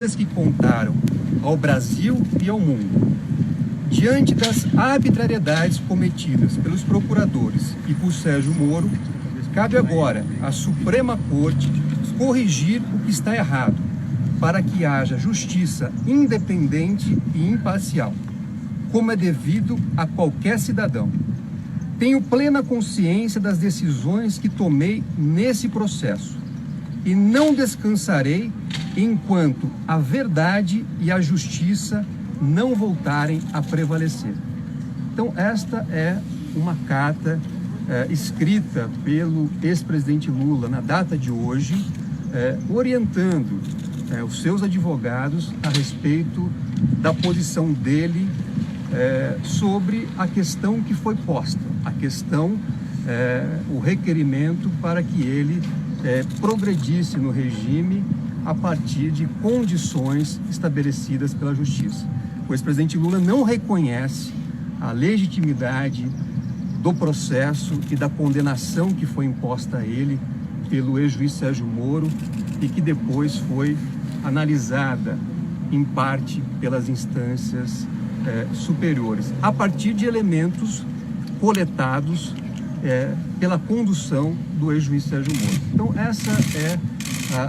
que contaram ao Brasil e ao mundo. Diante das arbitrariedades cometidas pelos procuradores e por Sérgio Moro, cabe agora à Suprema Corte corrigir o que está errado, para que haja justiça independente e imparcial, como é devido a qualquer cidadão. Tenho plena consciência das decisões que tomei nesse processo e não descansarei enquanto a verdade e a justiça não voltarem a prevalecer. Então, esta é uma carta escrita pelo ex-presidente Lula na data de hoje, orientando os seus advogados a respeito da posição dele sobre a questão que foi posta, a questão, o requerimento para que ele progredisse no regime a partir de condições estabelecidas pela Justiça. O ex-presidente Lula não reconhece a legitimidade do processo e da condenação que foi imposta a ele pelo ex-juiz Sérgio Moro e que depois foi analisada em parte pelas instâncias superiores, a partir de elementos coletados pela condução do ex-juiz Sérgio Moro. Então, essa é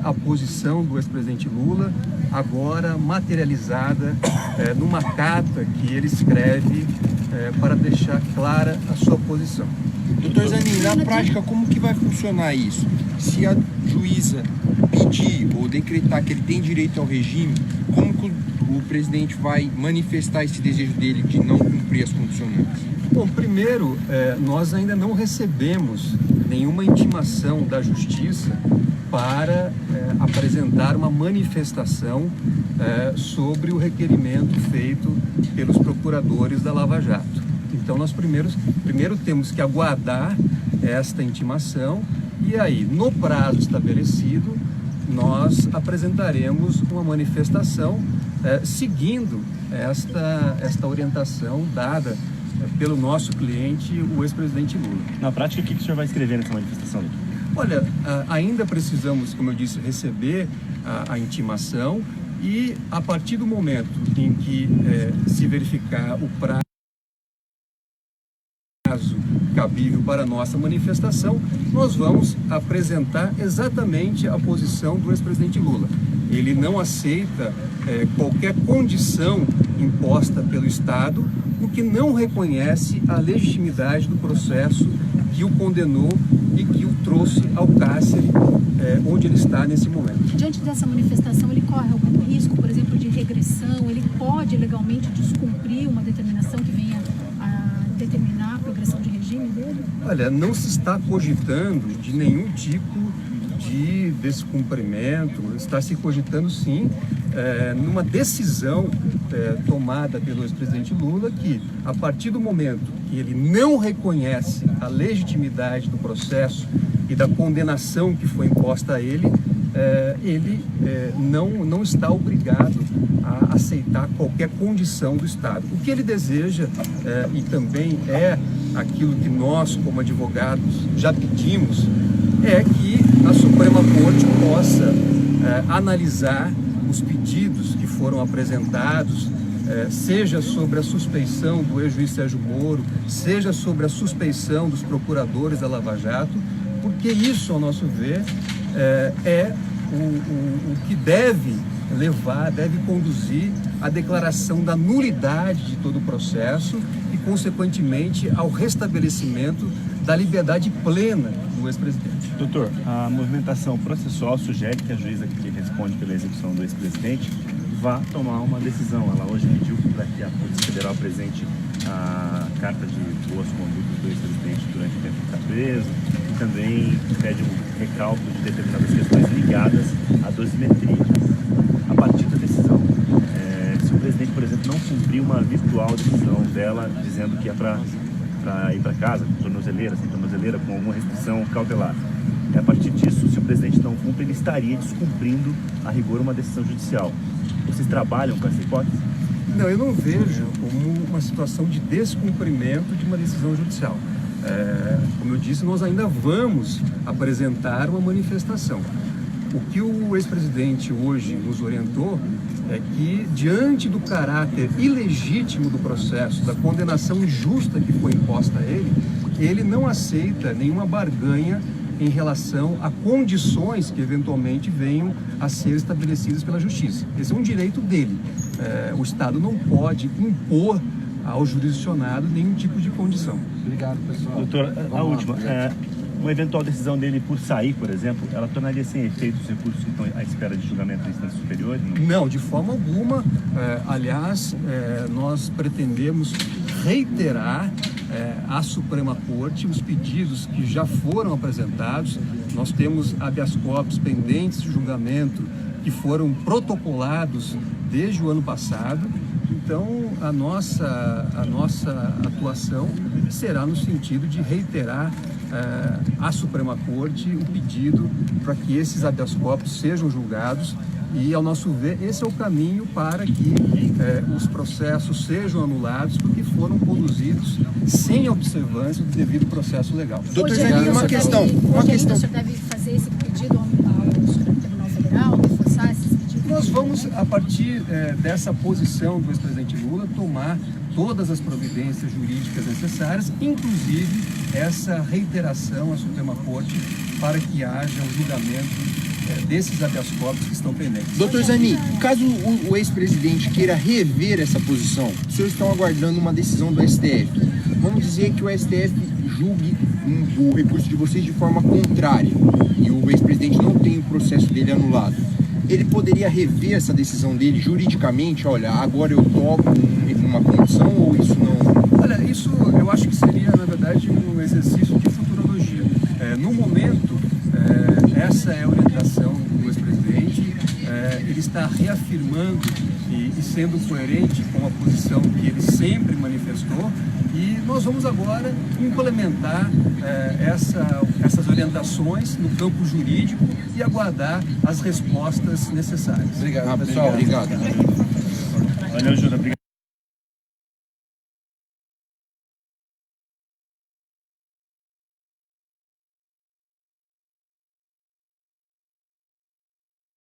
a posição do ex-presidente Lula, agora materializada numa carta que ele escreve para deixar clara a sua posição. Doutor Zanin, na prática, como que vai funcionar isso? Se a juíza pedir ou decretar que ele tem direito ao regime, como que o presidente vai manifestar esse desejo dele de não cumprir as condicionantes? Bom, primeiro, nós ainda não recebemos nenhuma intimação da Justiça para apresentar uma manifestação sobre o requerimento feito pelos procuradores da Lava Jato. Então, nós primeiro temos que aguardar esta intimação e aí, no prazo estabelecido, nós apresentaremos uma manifestação seguindo esta orientação dada pelo nosso cliente, o ex-presidente Lula. Na prática, o que o senhor vai escrever nessa manifestação? Olha, ainda precisamos, como eu disse, receber a intimação e a partir do momento em que se verificar o prazo cabível para a nossa manifestação, nós vamos apresentar exatamente a posição do ex-presidente Lula. Ele não aceita qualquer condição imposta pelo Estado, o que não reconhece a legitimidade do processo que o condenou e que o trouxe ao cárcere, onde ele está nesse momento. Diante dessa manifestação, ele corre algum risco, por exemplo, de regressão? Ele pode legalmente descumprir uma determinação que venha a determinar a progressão de regime dele? Olha, não se está cogitando de nenhum tipo de descumprimento, está se cogitando sim numa decisão tomada pelo ex-presidente Lula que, a partir do momento que ele não reconhece a legitimidade do processo e da condenação que foi imposta a ele, ele não está obrigado a aceitar qualquer condição do Estado. O que ele deseja, e também é aquilo que nós, como advogados, já pedimos, é que a Suprema Corte possa analisar os pedidos que foram apresentados, seja sobre a suspeição do ex-juiz Sérgio Moro, seja sobre a suspeição dos procuradores da Lava Jato, porque isso, ao nosso ver, é o que deve conduzir à declaração da nulidade de todo o processo e, consequentemente, ao restabelecimento da liberdade plena do ex-presidente. Doutor, a movimentação processual sugere que a juíza que responde pela execução do ex-presidente vá tomar uma decisão. Ela hoje pediu para que a Polícia Federal apresente a carta de boas condutas do ex-presidente durante o tempo que está preso e também pede um recálculo de determinadas questões ligadas à dosimetria. A partir da decisão, se o presidente, por exemplo, não cumprir uma virtual decisão dela dizendo que é para ir para casa com tornozeleira, sem tornozeleira, com alguma restrição cautelar. A partir disso, se o presidente não cumpre, ele estaria descumprindo a rigor uma decisão judicial. Vocês trabalham com essa hipótese? Não, eu não vejo como uma situação de descumprimento de uma decisão judicial. Como eu disse, nós ainda vamos apresentar uma manifestação. O que o ex-presidente hoje nos orientou é que, diante do caráter ilegítimo do processo, da condenação injusta que foi imposta a ele, ele não aceita nenhuma barganha em relação a condições que eventualmente venham a ser estabelecidas pela Justiça. Esse é um direito dele. O Estado não pode impor ao jurisdicionado nenhum tipo de condição. Obrigado, pessoal. Doutor, a última. Uma eventual decisão dele por sair, por exemplo, ela tornaria sem efeito os recursos que estão à espera de julgamento na instância superior? Não, de forma alguma. Aliás, nós pretendemos reiterar à Suprema Corte os pedidos que já foram apresentados. Nós temos habeas corpus pendentes de julgamento que foram protocolados desde o ano passado. Então, a nossa atuação será no sentido de reiterar à Suprema Corte o pedido para que esses habeas corpus sejam julgados e, ao nosso ver, esse é o caminho para que os processos sejam anulados porque foram conduzidos sem observância do devido processo legal. Doutor Zanin, uma questão. O senhor deve fazer esse pedido ao Supremo Tribunal Federal, reforçar esses pedidos? Nós vamos, a partir dessa posição do ex-presidente Lula, tomar todas as providências jurídicas necessárias, inclusive essa reiteração à Suprema Corte para que haja um julgamento desses habeas corpus que estão pendentes. Doutor Zanin, caso o ex-presidente queira rever essa posição, os senhores estão aguardando uma decisão do STF. Vamos dizer que o STF julgue o recurso de vocês de forma contrária e o ex-presidente não tem o processo dele anulado. Ele poderia rever essa decisão dele juridicamente? Olha, agora eu topo uma condição ou isso não? Olha, isso eu acho que seria, na verdade, um exercício de futurologia. No momento, essa é a orientação do ex-presidente. Ele está reafirmando e sendo coerente com a posição que ele sempre manifestou. E nós vamos agora implementar essas orientações no campo jurídico e aguardar as respostas necessárias. Obrigado, pessoal. Obrigado. Valeu, Júlio. Obrigado.